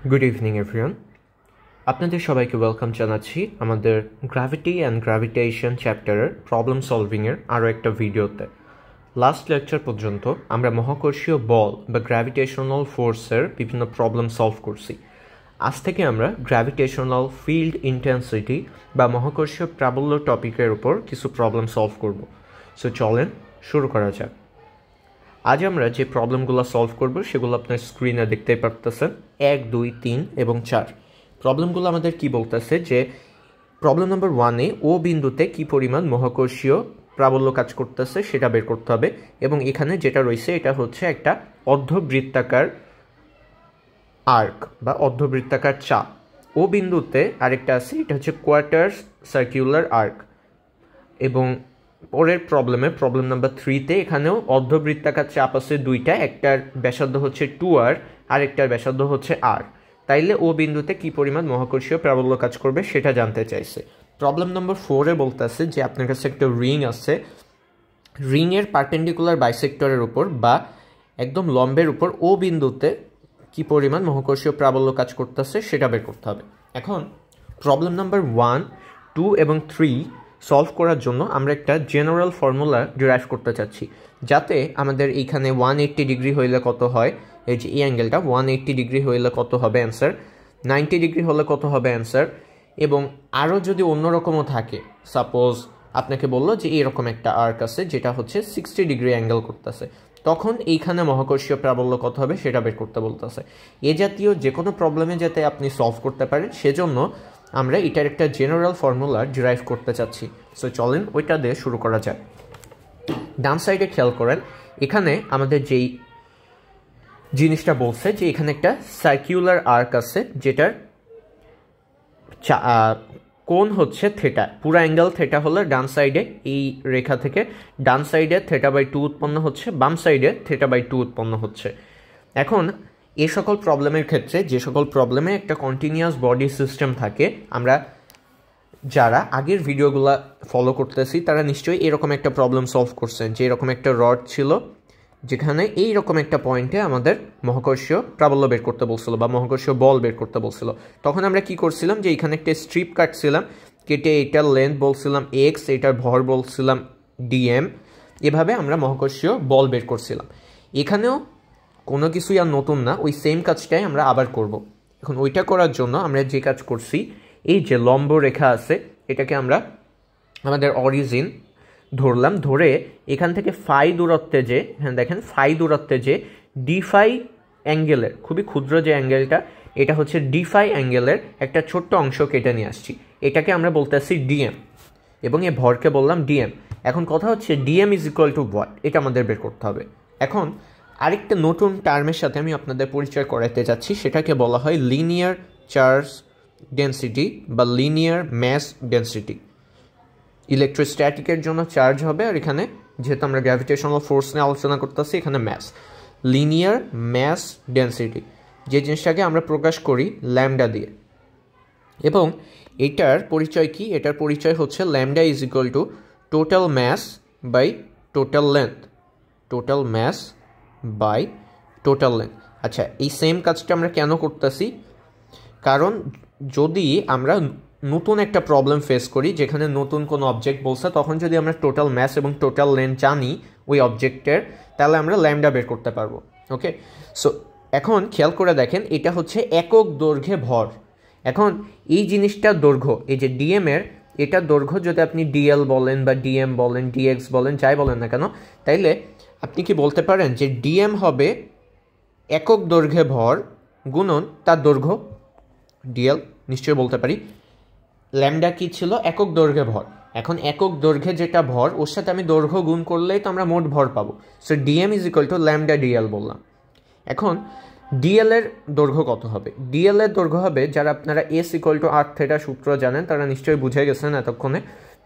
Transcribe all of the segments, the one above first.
Good evening everyone, আপনাদের সবাইকে welcome জানাচ্ছি আমাদের গ্র্যাভিটি অ্যান্ড গ্র্যাভিটেশন চ্যাপ্টারের প্রবলেম সলভিংয়ের আরও একটা ভিডিওতে। লাস্ট লেকচার পর্যন্ত আমরা মহাকর্ষীয় বল বা গ্র্যাভিটেশনাল ফোর্সের বিভিন্ন প্রবলেম সলভ করছি। আজ থেকে আমরা গ্র্যাভিটেশনাল ফিল্ড ইন্টেন্সিটি বা মহাকর্ষীয় প্রাবল্য টপিকের উপর কিছু প্রবলেম সলভ করব। সো চলেন শুরু করা যাক। আজ আমরা যে প্রবলেমগুলো সলভ করব সেগুলো আপনার স্ক্রিনে দেখতেই পারতেছেন। 1, 2, 3 এবং 4 প্রবলেমগুলো আমাদের কি বলতেছে যে প্রবলেম নাম্বার 1-এ ও বিন্দুতে কি পরিমাণ মহাকর্ষীয় প্রাবল্য কাজ করতেছে সেটা বের করতে হবে, এবং এখানে যেটা রয়েছে এটা হচ্ছে একটা অর্ধবৃত্তাকার আর্ক বা অর্ধবৃত্তাকার চাপ। ও বিন্দুতে আরেকটা আছে, এটা হচ্ছে কোয়ার্টার সার্কুলার আর্ক। এবং পরের প্রবলেম নাম্বার 3-তে এখানেও অর্ধবৃত্তাকার চাপ আছে দুইটা, একটার ব্যাসার্ধ হচ্ছে 2r আর একটার ব্যাসার্ধ হচ্ছে r। তাইলে ও বিন্দুতে কি পরিমাণ মহাকর্ষীয় প্রাবল্য কাজ করবে সেটা জানতে চাইছে। প্রবলেম নম্বর 4-এ বলতেছে যে আপনার কাছে একটা রিং আছে, রিংয়ের পারপেন্ডিকুলার বাইসেক্টরের উপর বা একদম লম্বের উপর ও বিন্দুতে কি পরিমাণ মহাকর্ষীয় প্রাবল্য কাজ করতেছে সেটা বের করতে হবে। এখন প্রবলেম নাম্বার 1, 2 এবং 3 সলভ করার জন্য আমরা একটা জেনারেল ফর্মুলা ডিরাইভ করতে চাচ্ছি, যাতে আমাদের এইখানে 180 ডিগ্রি হইলে কত হয়, এই যে এই অ্যাঙ্গেলটা 180 ডিগ্রি হইলে কত হবে অ্যান্সার, 90 ডিগ্রি হলে কত হবে অ্যান্সার, এবং আরও যদি অন্যরকমও থাকে, সাপোজ আপনাকে বললো যে এরকম একটা আর্ক আছে যেটা হচ্ছে 60 ডিগ্রি অ্যাঙ্গেল করতেছে, তখন এইখানে মহাকর্ষীয় প্রাবল্য কত হবে সেটা বের করতে বলতেছে। এ জাতীয় যে কোনো প্রবলেমে যাতে আপনি সলভ করতে পারেন সেজন্য আমরা এটার একটা জেনারেল ফর্মুলা ডিরাইভ করতে চাচ্ছি। সো চলেন ওইটা দিয়ে শুরু করা যায়। ডান সাইডে খেয়াল করেন, এখানে আমাদের যেই জিনিসটা বলছে যে এখানে একটা সার্কুলার আর্ক আছে যেটার কোণ হচ্ছে থেটা, পুরো অ্যাঙ্গেল থেটা হলে ডান সাইডে এই রেখা থেকে ডান সাইডে θ/2 উৎপন্ন হচ্ছে, বাম সাইডে θ/2 উৎপন্ন হচ্ছে। এখন এই সকল প্রবলেমের ক্ষেত্রে, যে সকল প্রবলেমে একটা কন্টিনিউয়াস বডি সিস্টেম থাকে, আমরা যারা আগের ভিডিওগুলো ফলো করতেছি তারা নিশ্চয়ই এরকম একটা প্রবলেম সলভ করছেন, যে এরকম একটা রড ছিল যেখানে এইরকম একটা পয়েন্টে আমাদের মহাকর্ষীয় প্রাবল্য বের করতে বলছিল বা মহাকর্ষীয় বল বের করতে বলছিল। তখন আমরা কি করছিলাম যে এখানে একটা স্ট্রিপ কাটছিলাম, কেটে এটার লেন্থ বলছিলাম x, এটার ভর বলছিলাম dm, এভাবে আমরা মহাকর্ষীয় বল বের করছিলাম। এখানেও কোনো কিছুই আর নতুন না, ওই সেম কাজটাই আমরা আবার করব। এখন ওইটা করার জন্য আমরা যে কাজ করছি, এই যে লম্ব রেখা আছে এটাকে আমরা আমাদের অরিজিন ধরলাম, ধরে এখান থেকে ফাই দূরত্বে যে, হ্যাঁ দেখেন ফাই দূরত্বে যে ডিফাই অ্যাঙ্গেলের খুবই ক্ষুদ্র যে অ্যাঙ্গেলটা, এটা হচ্ছে ডিফাই অ্যাঙ্গেলের একটা ছোট্ট অংশ কেটে নিয়ে আসছি, এটাকে আমরা বলতেছি ডিএম, এবং এই ভরকে বললাম ডিএম। এখন কথা হচ্ছে DM is equal two what, এটা আমাদের বের করতে হবে। এখন আরেকটা নতুন টার্মের সাথে আমি আপনাদের পরিচয় করাতে যাচ্ছি, সেটাকে বলা হয় লিনিয়ার চার্জ ডেন্সিটি বা লিনিয়ার ম্যাস ডেন্সিটি। ইলেকট্রোস্ট্যাটিকের জন্য চার্জ হবে, আর এখানে যেহেতু আমরা গ্র্যাভিটেশনাল ফোর্স নিয়ে আলোচনা করতেছি এখানে ম্যাস, লিনিয়ার ম্যাস ডেন্সিটি, যে জিনিসটাকে আমরা প্রকাশ করি ল্যামডা দিয়ে। এবং এটার পরিচয় কি? এটার পরিচয় হচ্ছে lambda is equal to total mass by total length, total mass by total length. আচ্ছা, এই সেম কাজটা আমরা কেন করতেছি? কারণ যদি আমরা নতুন একটা প্রবলেম ফেস করি যেখানে নতুন কোনো অবজেক্ট বলছে, তখন যদি আমরা টোটাল ম্যাস এবং টোটাল লেন্থ জানি ওই অবজেক্টের, তাহলে আমরা ল্যামডা বের করতে পারবো। ওকে, সো এখন খেয়াল করে দেখেন, এটা হচ্ছে একক দৈর্ঘ্যে ভর। এখন এই জিনিসটার দৈর্ঘ্য, এই যে ডিএমের, এটার দৈর্ঘ্য যদি আপনি ডিএল বলেন বা ডিএম বলেন, ডিএক্স বলেন, যাই বলেন না কেন, তাইলে আপনি কি বলতে পারেন যে ডিএম হবে একক দৈর্ঘ্যে ভর গুণন তার দৈর্ঘ্য ডিএল? নিশ্চয়ই বলতে পারি। ল্যামডা কি ছিল? একক দৈর্ঘ্যে ভর। এখন একক দৈর্ঘ্যে যেটা ভর, ওর সাথে আমি দৈর্ঘ্য গুণ করলেই তো আমরা মোট ভর পাবো। So DM is equal two lambda DL বললাম। এখন ডিএল এর দৈর্ঘ্য কত হবে? ডিএল এর দৈর্ঘ্য হবে, যারা আপনারা S equal to R theta সূত্র জানেন তারা নিশ্চয়ই বুঝে গেছেন এতক্ষণে,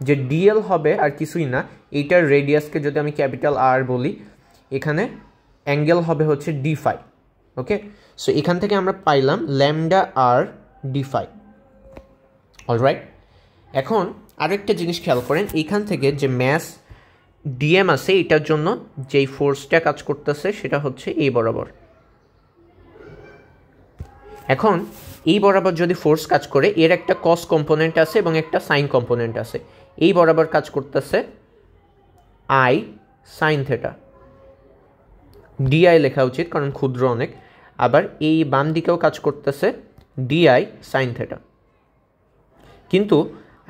যে ডিএল হবে আর কিছুই না, এইটার রেডিয়াসকে যদি আমি ক্যাপিটাল আর বলি, এখানে অ্যাঙ্গেল হবে হচ্ছে ডিফাই। ওকে, সো এখান থেকে আমরা পাইলাম ল্যামডা আর ডিফাই। অলরাইট, এখন আরেকটা জিনিস খেয়াল করেন, এইখান থেকে যে ম্যাস ডিএম আছে এটার জন্য যেই ফোর্সটা কাজ করতেছে সেটা হচ্ছে এই বরাবর, এখন এই বরাবর যদি ফোর্স কাজ করে, এর একটা কস কম্পোনেন্ট আছে এবং একটা সাইন কম্পোনেন্ট আছে। এই বরাবর কাজ করতেছে আই সাইন থেটা, ডিআই লেখা উচিত কারণ ক্ষুদ্র অনেক। আবার এই বাম দিকেও কাজ করতেছে ডিআই সাইন থেটা। কিন্তু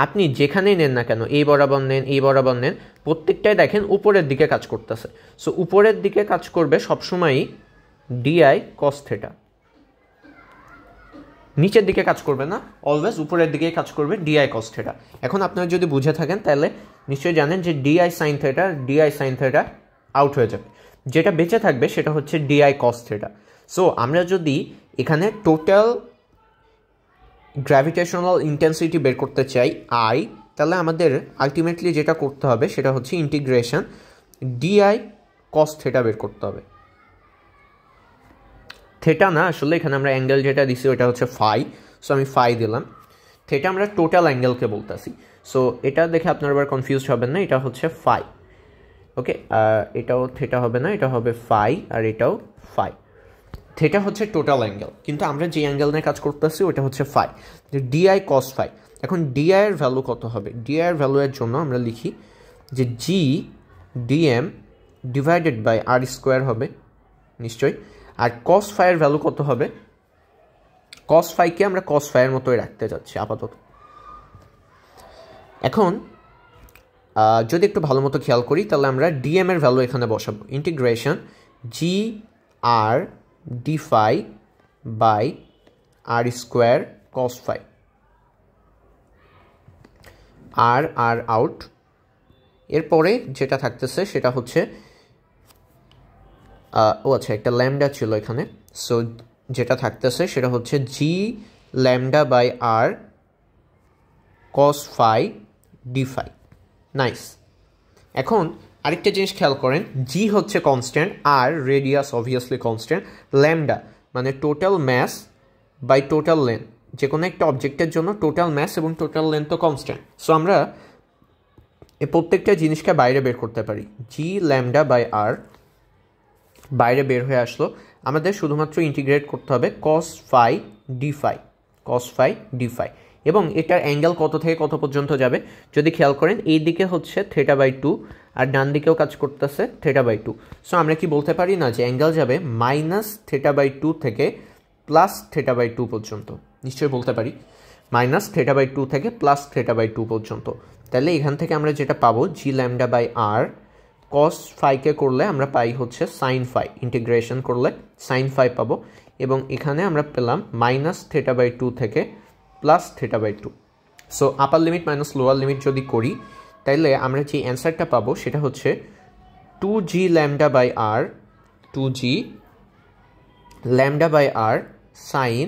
আপনি যেখানেই নেন না কেন, এই বরাবর নেন, এই বরাবর নেন, প্রত্যেকটাই দেখেন উপরের দিকে কাজ করতেছে। সো উপরের দিকে কাজ করবে সবসময়ই ডিআই কস থেটা, নিচের দিকে কাজ করবে না, অলওয়েজ উপরের দিকেই কাজ করবে ডিআই কস থেটা। এখন আপনারা যদি বুঝে থাকেন তাহলে নিশ্চয়ই জানেন যে ডিআই সাইন থেটা আউট হয়ে যাবে, যেটা বেঁচে থাকবে সেটা হচ্ছে ডিআই কস থেটা। সো আমরা যদি এখানে টোটাল গ্র্যাভিটেশনাল ইন্টেন্সিটি বের করতে চাই আই, তাহলে আমাদের আলটিমেটলি যেটা করতে হবে সেটা হচ্ছে ইন্টিগ্রেশন ডিআই কস থেটা বের করতে হবে। থেটা না, আসলে এখানে আমরা অ্যাঙ্গেল যেটা দিছি ওটা হচ্ছে ফাই, সো আমি ফাই দিলাম। থেটা আমরা টোটাল অ্যাঙ্গেলকে বলতেছি। সো এটা দেখে আপনারা আবার কনফিউজ হবেন না, এটা হচ্ছে ফাই। ওকে, এটাও থেটা হবে না, এটা হবে ফাই, আর এটাও ফাই। থেটা হচ্ছে টোটাল অ্যাঙ্গেল, কিন্তু আমরা যে অ্যাঙ্গেল নিয়ে কাজ করতেছি ওটা হচ্ছে ফাই, যে ডিআই কস ফাই। এখন ডিআই এর ভ্যালু কত হবে? ডিআই এর ভ্যালু এর জন্য আমরা লিখি যে G dm divided by R square হবে নিশ্চয়ই। আর কস ফাইয়ের ভ্যালু কত হবে? কস ফাইকে আমরা কস ফাইয়ের মতোই রাখতে যাচ্ছি আপাতত। এখন যদি একটু ভালো মতো খেয়াল করি তাহলে আমরা ডিএম এর ভ্যালু এখানে বসাবো, integration G R D phi by R square cos phi, আর আর আউট। এরপরে যেটা থাকতেছে সেটা হচ্ছে আচ্ছা একটা ল্যামডা ছিল এখানে, সো যেটা থাকতেছে সেটা হচ্ছে G lambda by R cos phi D phi. Nice. এখন আরেকটা জিনিস খেয়াল করেন, জি হচ্ছে কনস্ট্যান্ট, আর রেডিয়াস অবভিয়াসলি কনস্ট্যান্ট, ল্যামডা মানে total mass by total length. যে কোনো একটা অবজেক্টের জন্য টোটাল ম্যাস এবং টোটাল লেন্থ তো কনস্ট্যান্ট। সো আমরা এই প্রত্যেকটা জিনিসকে বাইরে বের করতে পারি। জি ল্যামডা বাই আর বাইরে বের হয়ে আসলো, আমাদের শুধুমাত্র ইন্টিগ্রেট করতে হবে cos phi D phi, cos phi D phi. এবং এটার অ্যাঙ্গেল কত থেকে কত পর্যন্ত যাবে যদি খেয়াল করেন, এই দিকে হচ্ছে থেটা বাই 2 আর ডান দিকেও কাজ করতেছে থেটা বাই 2। সো আমরা কি বলতে পারি না যে অ্যাঙ্গেল যাবে মাইনাস থেটা বাই 2 থেকে প্লাস থেটা বাই 2 পর্যন্ত? নিশ্চয়ই বলতে পারি, মাইনাস থেটা বাই 2 থেকে প্লাস থেটা বাই 2 পর্যন্ত। তাহলে এখান থেকে আমরা যেটা পাবো জি ল্যামডা বাই আর কস ফাইকে করলে আমরা পাই হচ্ছে সাইন ফাই, ইন্টিগ্রেশন করলে সাইন ফাই পাবো। এবং এখানে আমরা পেলাম মাইনাস থেটা বাই 2 থেকে plus theta by 2। So upper limit minus lower limit যদি করি তাইলে আমরা যে অ্যান্সারটা পাবো সেটা হচ্ছে 2g lambda by R, 2g lambda by R sine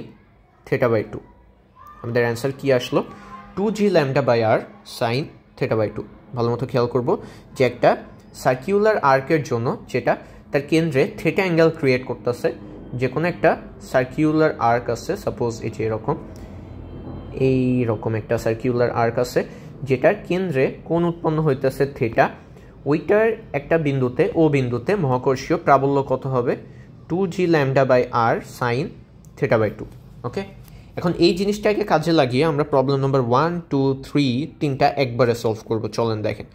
theta by 2। আমাদের অ্যান্সার কি আসলো? 2g lambda by R sine theta by 2। ভালো মতো খেয়াল করবো যে একটা সার্কিউলার আর্কের জন্য যেটা তার কেন্দ্রে থেটা অ্যাঙ্গেল ক্রিয়েট করতেছে, যে কোনো একটা সার্কিউলার আর্ক আছে, সাপোজ এই যে এইরকম একটা সার্কিউলার আর্ক আছে যেটার কেন্দ্রে কোণ উৎপন্ন হইতেছে থেটা, ওইটার একটা বিন্দুতে ও বিন্দুতে মহাকর্ষীয় প্রাবল্য কত হবে? 2g lambda by R sine theta by 2। Okay, এখন এই জিনিসটাকে কাজে লাগিয়ে আমরা প্রবলেম নম্বর 1, 2, 3 তিনটা একবারে সলভ করব। চলেন দেখেন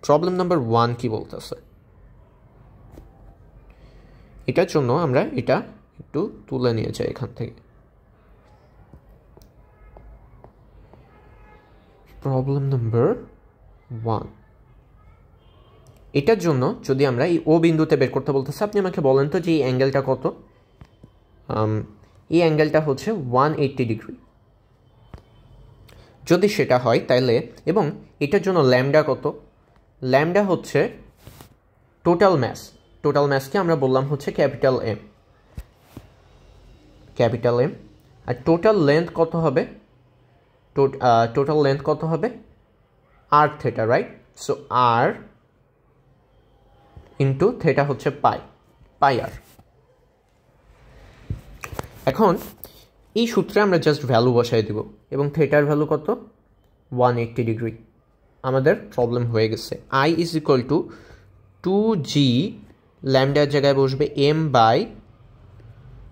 প্রবলেম নম্বর 1 কি বলতেছে। এটার জন্য আমরা এটা একটু তুলে নিয়ে যাই এখান থেকে। প্রবলেম নম্বর 1, এটার জন্য যদি আমরা এই ও বিন্দুতে বের করতে বলতেছে, আপনি আমাকে বলেন তো যে এই অ্যাঙ্গেলটা কত? এই অ্যাঙ্গেলটা হচ্ছে 180 ডিগ্রি। যদি সেটা হয় তাহলে, এবং এটার জন্য ল্যামডা কত? ল্যামডা হচ্ছে টোটাল ম্যাস, টোটাল ম্যাসকে আমরা বললাম হচ্ছে ক্যাপিটাল এম, ক্যাপিটাল এম। আর টোটাল লেন্থ কত হবে? টোটাল লেন্থ কত হবে? আর থেটা, রাইট? সো আর ইন্টু থেটা হচ্ছে পাই, পাই আর। এখন এই সূত্রে আমরা জাস্ট ভ্যালু বসাই দিব, এবং থেটার ভ্যালু কত? 180 ডিগ্রি। আমাদের প্রবলেম হয়ে গেছে। I is equal to 2g ল্যামডার জায়গায় বসবে m বাই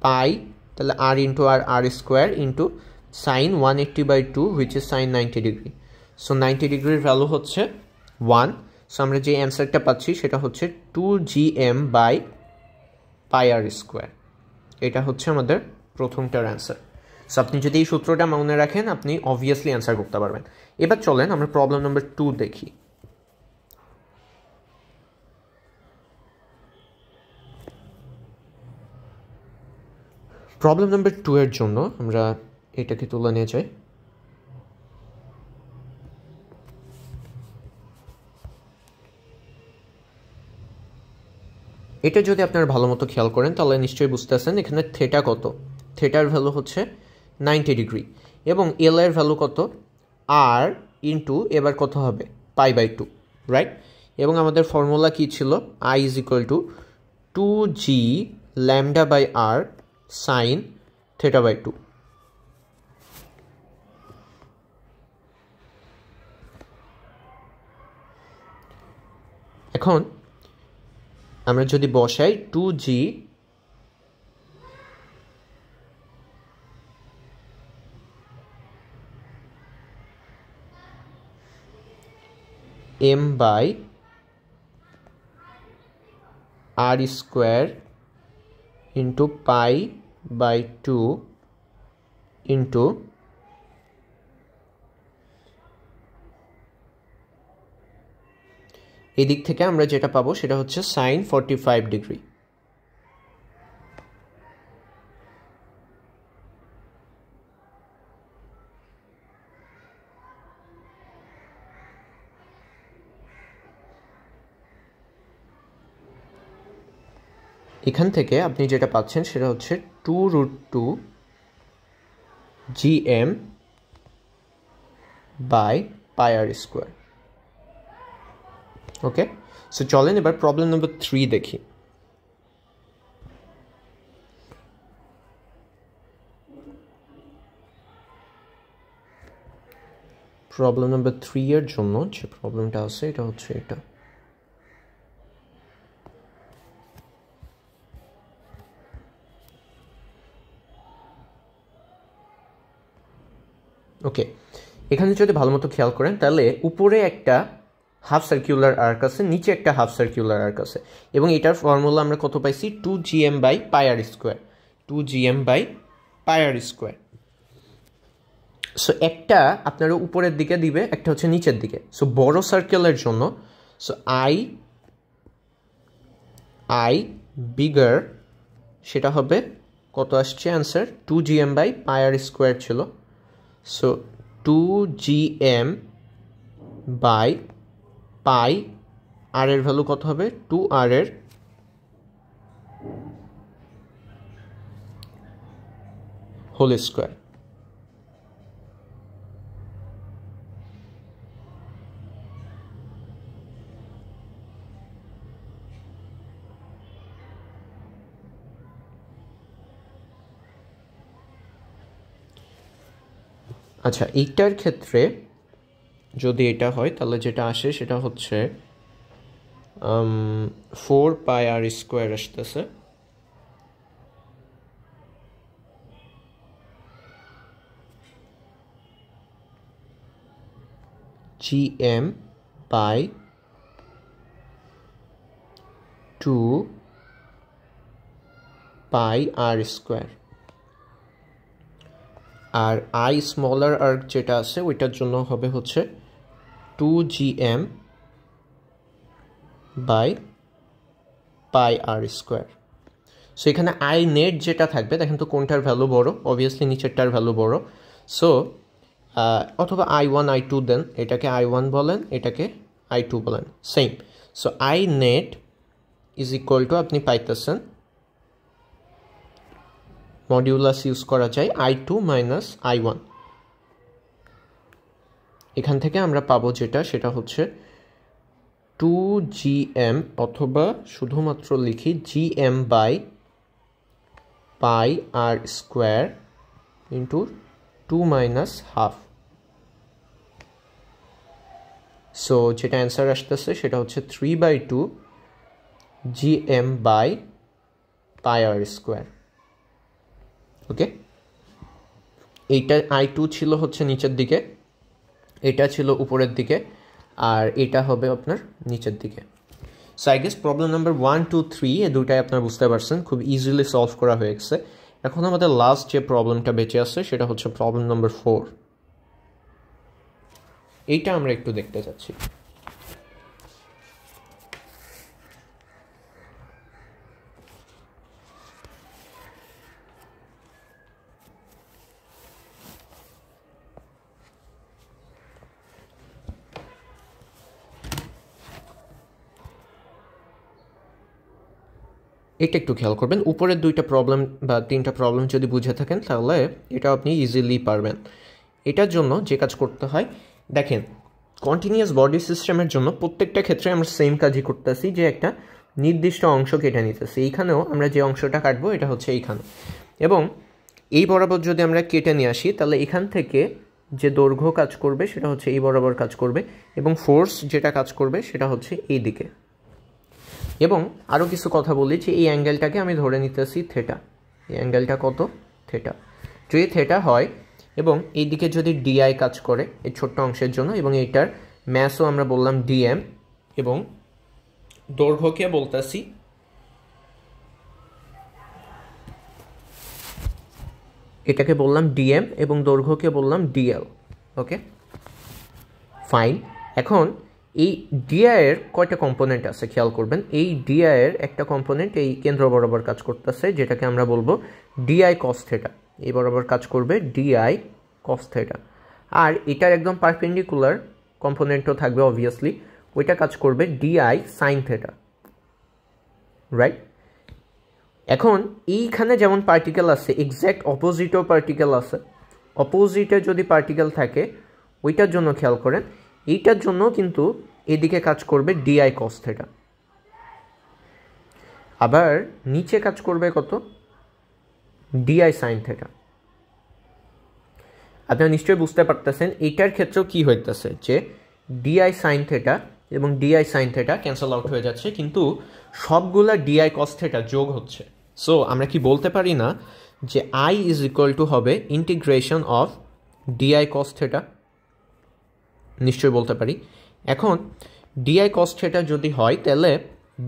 পাই তাহলে r into r square into sine 180/2 which is sine 90 degree. So 90 ডিগ্রির ভ্যালু হচ্ছে 1। সো আমরা যে অ্যান্সারটা পাচ্ছি সেটা হচ্ছে 2gm/πr স্কোয়ার। এটা হচ্ছে আমাদের প্রথমটার অ্যান্সার। সো আপনি যদি এই সূত্রটা মনে রাখেন আপনি অবভিয়াসলি অ্যান্সার করতে পারবেন। এবার চলেন আমরা প্রবলেম নাম্বার 2 দেখি। প্রবলেম নাম্বার 2 এর জন্য আমরা এটাকে তুলে নিয়ে যাই। এটা যদি আপনারা ভালো মতো খেয়াল করেন তাহলে নিশ্চয়ই বুঝতেছেন এখানে থেটা কত। থেটার ভ্যালু হচ্ছে 90 ডিগ্রি এবং এল এর ভ্যালু কত, আর ইন্টু এবার কত হবে π/2, রাইট। এবং আমাদের ফর্মুলা কি ছিল, I = 2g λ/r সাইন θ/2। এখন আমরা যদি বসাই 2g m/r square into π/2 into এদিক থেকে আমরা যেটা পাবো সেটা হচ্ছে সাইন 45 ডিগ্রি। এখান থেকে আপনি যেটা পাচ্ছেন সেটা হচ্ছে 2√2 gm/πr স্কোয়ার। ওকে, সো চলেন এবার প্রবলেম নাম্বার 3 দেখি। প্রবলেম নাম্বার 3 এর জন্য যে প্রবলেমটা আছে এটা হচ্ছে এটা। ওকে, এখানে যদি ভালো মতো খেয়াল করেন তাহলে উপরে একটা হাফ সার্কুলার আর্ক আছে, নিচে একটা হাফ সার্কুলার আর্ক আছে এবং এটার ফর্মুলা আমরা কত পাইছি, 2gm/πr square, 2gm/πr square. So একটা আপনারা উপরের দিকে দিবে, একটা হচ্ছে নিচের দিকে। সো বড় সার্কেলের জন্য সো আই বিগার সেটা হবে কত আসছে অ্যান্সার, 2gm/πr স্কোয়ার ছিল। সো 2gm/π, আর এর ভ্যালু কত হবে, 2r এর হোল স্কোয়ার। আচ্ছা, এইটার ক্ষেত্রে যদি এটা হয় তাহলে যেটা আসে সেটা হচ্ছে 4πr স্কোয়ার আসতেছে। gm/2πr square. আর আই স্মলার আর্ক যেটা আছে ওইটার জন্য হবে হচ্ছে 2gm/πr স্কোয়ার। সো এখানে আই নেট যেটা থাকবে দেখেন তো কোনটার ভ্যালু বড়, অবভিয়াসলি নিচেরটার ভ্যালু বড়। সো অথবা I1 I2 দেন, এটাকে I1 বলেন, এটাকে I2 বলেন, same. So I net is equal two আপনি পাইতেছেন মডিউলাস ইউজ করা যায় I2 - I1। এখান থেকে আমরা পাবো যেটা সেটা হচ্ছে 2gm অথবা শুধুমাত্র লিখি gm/πr square into 2 - half. So যেটা অ্যান্সার আসতেছে সেটা হচ্ছে 3/2 gm/πr স্কোয়ার। ওকে, এইটা I2 ছিল হচ্ছে নিচের দিকে, এটা ছিল উপরের দিকে, আর এটা হবে আপনার নিচের দিকে। So I guess problem number 1, 2, 3 এই দুটাই আপনারা বুঝতে পারছেন, খুব ইজিলি সলভ করা হয়ে গেছে। এখন আমাদের লাস্ট যে প্রবলেমটা বেঁচে আছে সেটা হচ্ছে প্রবলেম নাম্বার 4। এইটা আমরা একটু দেখতে চাচ্ছি। এটা একটু খেয়াল করবেন, উপরের দুইটা প্রবলেম বা তিনটা প্রবলেম যদি বুঝে থাকেন তাহলে এটা আপনি ইজিলি পারবেন। এটার জন্য যে কাজ করতে হয় দেখেন, কন্টিনিউয়াস বডি সিস্টেমের জন্য প্রত্যেকটা ক্ষেত্রে আমরা সেম কাজই করতেছি, যে একটা নির্দিষ্ট অংশ কেটে নিতেছি। এইখানেও আমরা যে অংশটা কাটবো এটা হচ্ছে এইখানে, এবং এই বরাবর যদি আমরা কেটে নিয়ে আসি তাহলে এখান থেকে যে দৈর্ঘ্য কাজ করবে সেটা হচ্ছে এই বরাবর কাজ করবে, এবং ফোর্স যেটা কাজ করবে সেটা হচ্ছে এই দিকে। এবং আরও কিছু কথা বলি যে এই অ্যাঙ্গেলটাকে আমি ধরে নিতেছি থেটা। এই অ্যাঙ্গেলটা কত? থেটা। যদি থেটা হয় এবং এই দিকে যদি ডিআই কাজ করে এই ছোট্ট অংশের জন্য, এবং এইটার ম্যাসও আমরা বললাম ডিএম, এবং দৈর্ঘ্যকে বলতেছি এটাকে বললাম ডিএম এবং দৈর্ঘ্যকে বললাম ডিএল। Okay fine. এখন এই ডিআই এর কয়টা কম্পোনেন্ট আছে খেয়াল করবেন। এই ডিআই এর একটা কম্পোনেন্ট এই কেন্দ্র বরাবর কাজ করতেছে, যেটাকে আমরা বলবো ডিআই কস থেটা। এই বরাবর কাজ করবে ডিআই কস থেটা। আর এটার একদম পারপেন্ডিকুলার কম্পোনেন্টও থাকবে অবভিয়াসলি, ওইটা কাজ করবে ডিআই সাইন থেটা, রাইট? এখন এইখানে যেমন পার্টিকেল আছে এক্স্যাক্ট অপোজিটও পার্টিকেল আছে। অপোজিটে যদি পার্টিকেল থাকে ওইটার জন্য খেয়াল করেন, এইটার জন্য কিন্তু এদিকে কাজ করবে ডিআই কস থেটা। আবার নিচে কাজ করবে কত? D I sine theta. আপনারা নিশ্চয়ই বুঝতে পারতেছেন এইটার ক্ষেত্রেও কি হইতেছে, যে ডিআই সাইন থেটা এবং d I sine theta cancel out হয়ে যাচ্ছে, কিন্তু সবগুলা ডিআই কস থেটা যোগ হচ্ছে। সো আমরা কি বলতে পারি না যে আই ইজ ইকুয়াল টু হবে integration of d I cos theta? নিশ্চয়ই বলতে পারি। এখন ডিআই কস থেটা যদি হয় তাহলে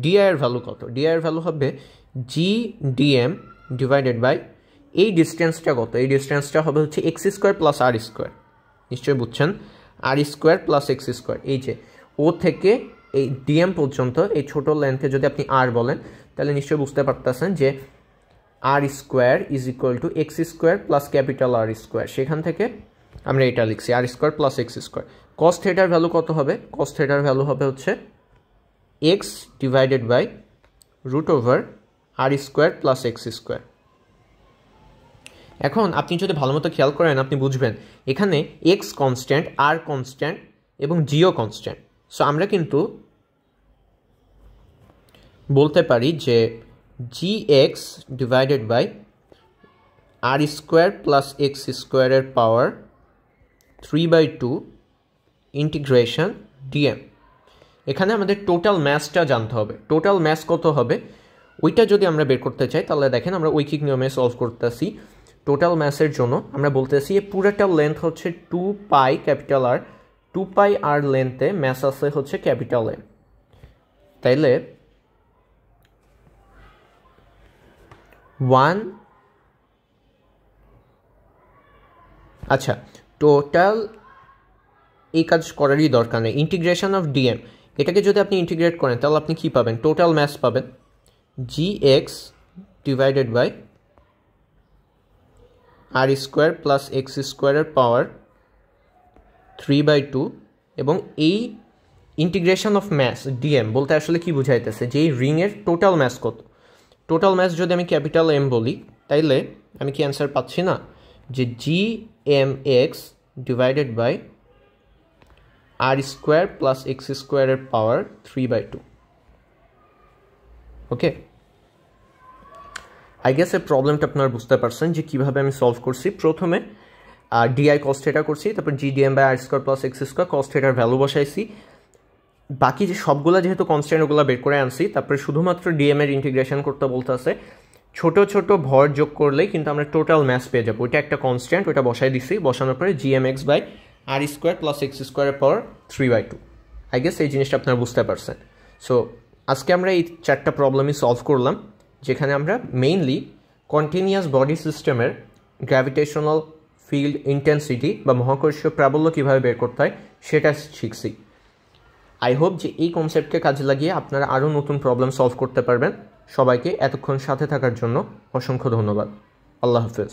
ডিআই এর ভ্যালু কত? ডিআই এর ভ্যালু হবে জি ডিএম ডিভাইডেড বাই এই ডিস্টেন্সটা কত? এই ডিস্টেন্সটা হবে হচ্ছে এক্স স্কোয়ার প্লাস আর স্কোয়ার। নিশ্চয়ই বুঝছেন, আর স্কোয়ার প্লাস এক্স স্কোয়ার। এই যে ও থেকে এই ডিএম পর্যন্ত এই ছোটো লেন্থে যদি আপনি আর বলেন তাহলে নিশ্চয়ই বুঝতে পারতেছেন যে R square is equal to x square plus capital R square. সেখান থেকে আমরা এটা লিখছি R square plus x square. Cos থেটার ভ্যালু কত হবে? কস থেটার ভ্যালু হবে হচ্ছে x divided by root over R square plus x square. এখন আপনি যদি ভালো মতো খেয়াল করেন আপনি বুঝবেন এখানে এক্স কনস্ট্যান্ট, আর কনস্ট্যান্ট এবং জিও কনস্ট্যান্ট। সো আমরা কিন্তু বলতে পারি যে G x divided by R square plus x স্কোয়ারের পাওয়ার 3/2 ইন্টিগ্রেশন ডিএম। এখানে আমাদের টোটাল ম্যাসটা জানতে হবে। টোটাল ম্যাস কত হবে ওইটা যদি আমরা বের করতে চাই তাহলে দেখেন আমরা ঐকিক নিয়মে সলভ করতেছি। টোটাল ম্যাসের জন্য আমরা বলতেছি এই পুরোটা লেন্থ হচ্ছে 2 পাই ক্যাপিটাল আর, 2 পাই আর লেন্থে ম্যাস আছে হচ্ছে ক্যাপিটাল এম। তাইলে 1 আচ্ছা টোটাল এই কাজ করারই দরকার নেই। ইন্টিগ্রেশন অফ ডিএম এটাকে যদি আপনি ইন্টিগ্রেট করেন তাহলে আপনি কি পাবেন? টোটাল ম্যাস পাবেন G x divided by R square plus x স্কোয়ারের পাওয়ার 3/2, এবং এই ইন্টিগ্রেশন অফ ম্যাস ডিএম বলতে আসলে কি বুঝাইতেছে যে এই রিংয়ের টোটাল ম্যাস কত। টোটাল ম্যাস যদি আমি ক্যাপিটাল এম বলি তাইলে আমি কি অ্যান্সার পাচ্ছি না যে G M X divided by R square plus x স্কোয়ারের পাওয়ার 3/2। ওকে, আই গেস এই প্রবলেমটা আপনারা বুঝতে পারছেন যে কীভাবে আমি সলভ করছি। প্রথমে ডিআই কস থেটা করছি, তারপর G dm by R square plus x square cos থেটার ভ্যালু বসাইছি। বাকি যে সবগুলো যেহেতু কনস্ট্যান্ট ওগুলো বের করে আনছি, তারপরে শুধুমাত্র ডিএম এর ইন্টিগ্রেশন করতে বলতে আছে। ছোট ছোট ভর যোগ করলেই কিন্তু আমরা টোটাল ম্যাস পেয়ে যাবো। ওইটা একটা কনস্ট্যান্ট, ওইটা বসাই দিছি, বসানোর পরে gmx by R square plus x স্কোয়ারের পাওয়ার 3/2। আই গেস এই জিনিসটা আপনারা বুঝতে পারছেন। সো আজকে আমরা এই 4টা প্রবলেমই সলভ করলাম, যেখানে আমরা মেইনলি কন্টিনিউয়াস বডি সিস্টেমের গ্র্যাভিটেশনাল ফিল্ড ইন্টেন্সিটি বা মহাকর্ষীয় প্রাবল্য কীভাবে বের করতে হয় সেটা শিখছি। আই হোপ যে এই কনসেপ্টকে কাজে লাগিয়ে আপনারা আরও নতুন প্রবলেম সলভ করতে পারবেন। সবাইকে এতক্ষণ সাথে থাকার জন্য অসংখ্য ধন্যবাদ। আল্লাহ হাফেজ।